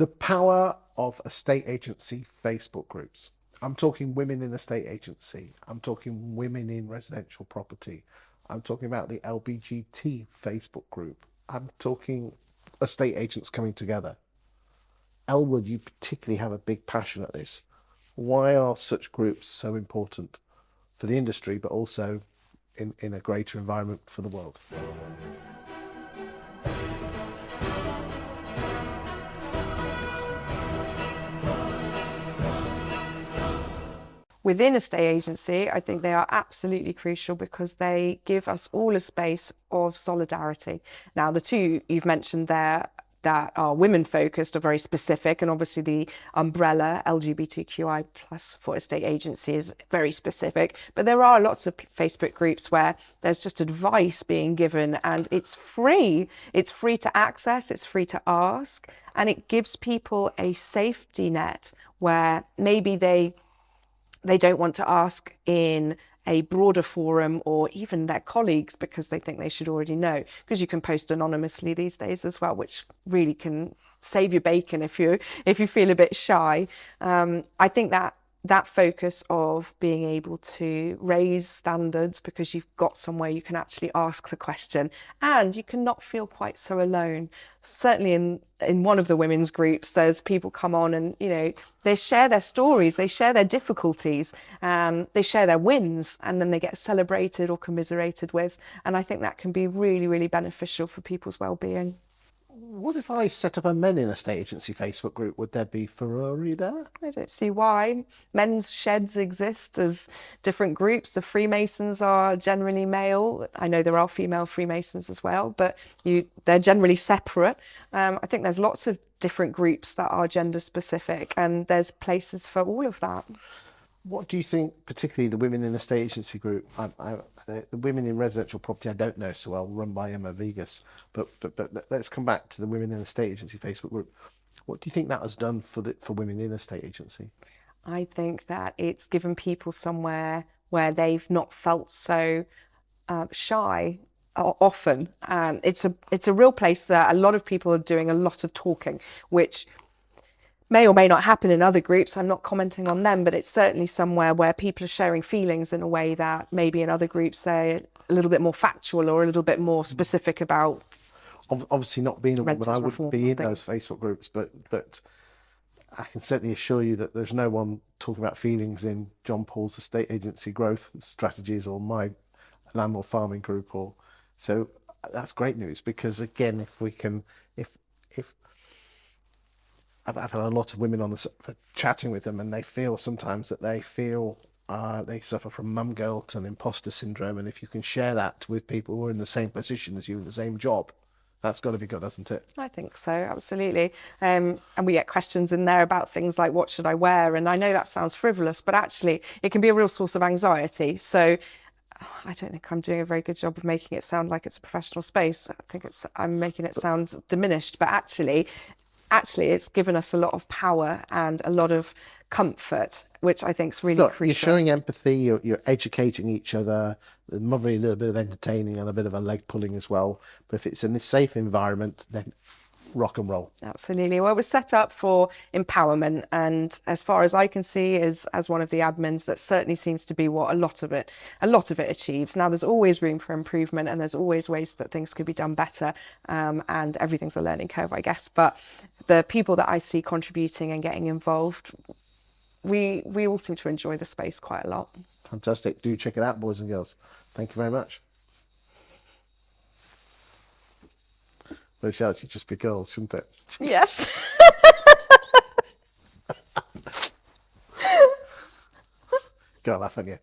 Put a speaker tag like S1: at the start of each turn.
S1: The power of estate agency Facebook groups. I'm talking women in estate agency. I'm talking women in residential property. I'm talking about the LBGT Facebook group. I'm talking estate agents coming together. Elle Wood, you particularly have a big passion at this. Why are such groups so important for the industry, but also in a greater environment for the world?
S2: Within a state agency, I think they are absolutely crucial because they give us all a space of solidarity. Now, the two you've mentioned there that are women focused are very specific, and obviously the umbrella LGBTQI plus for estate agency is very specific, but there are lots of Facebook groups where there's just advice being given and it's free to access, it's free to ask, and it gives people a safety net where maybe they don't want to ask in a broader forum or even their colleagues because they think they should already know, because you can post anonymously these days as well, which really can save your bacon if you feel a bit shy. I think that focus of being able to raise standards because you've got somewhere you can actually ask the question and you cannot feel quite so alone. Certainly in one of the women's groups, there's people come on and, they share their stories, they share their difficulties, they share their wins, and then they get celebrated or commiserated with. And I think that can be really, really beneficial for people's well-being.
S1: What if I set up a men in estate agency Facebook group? Would there be furore there?
S2: I don't see why. Men's sheds exist as different groups. The Freemasons are generally male. I know there are female Freemasons as well, but they're generally separate. I think there's lots of different groups that are gender specific, and there's places for all of that.
S1: What do you think, particularly the women in estate agency group? The women in residential property, I don't know so well, run by Emma Vegas. But let's come back to the women in estate agency Facebook group. What do you think that has done for women in estate agency?
S2: I think that it's given people somewhere where they've not felt so shy often. It's a real place that a lot of people are doing a lot of talking, which may or may not happen in other groups. I'm not commenting on them, but it's certainly somewhere where people are sharing feelings in a way that maybe in other groups they're a little bit more factual or a little bit more specific about.
S1: Obviously, not being a woman, I wouldn't be in those Facebook groups, but I can certainly assure you that there's no one talking about feelings in John Paul's estate agency growth strategies or my landlord farming group. So that's great news, because again, if I've had a lot of women on the sofa chatting with them, and they feel sometimes that they suffer from mum guilt and imposter syndrome. And if you can share that with people who are in the same position as you, in the same job, that's got to be good, hasn't it?
S2: I think so, absolutely. And we get questions in there about things like, what should I wear? And I know that sounds frivolous, but actually it can be a real source of anxiety. So I don't think I'm doing a very good job of making it sound like it's a professional space. I think I'm making it sound diminished, but actually it's given us a lot of power and a lot of comfort, which I think is really crucial.
S1: You're showing empathy, you're educating each other. There's probably a little bit of entertaining and a bit of a leg pulling as well. But if it's in a safe environment, then rock and roll.
S2: Absolutely. Well, it was set up for empowerment, and as far as I can see, as one of the admins, that certainly seems to be what a lot of it achieves. Now, there's always room for improvement, and there's always ways that things could be done better, and everything's a learning curve, I guess. But the people that I see contributing and getting involved, we all seem to enjoy the space quite a lot.
S1: Fantastic. Do check it out, boys and girls. Thank you very much. Well, it should actually just be girls, shouldn't it?
S2: Yes.
S1: Got to laugh, haven't you?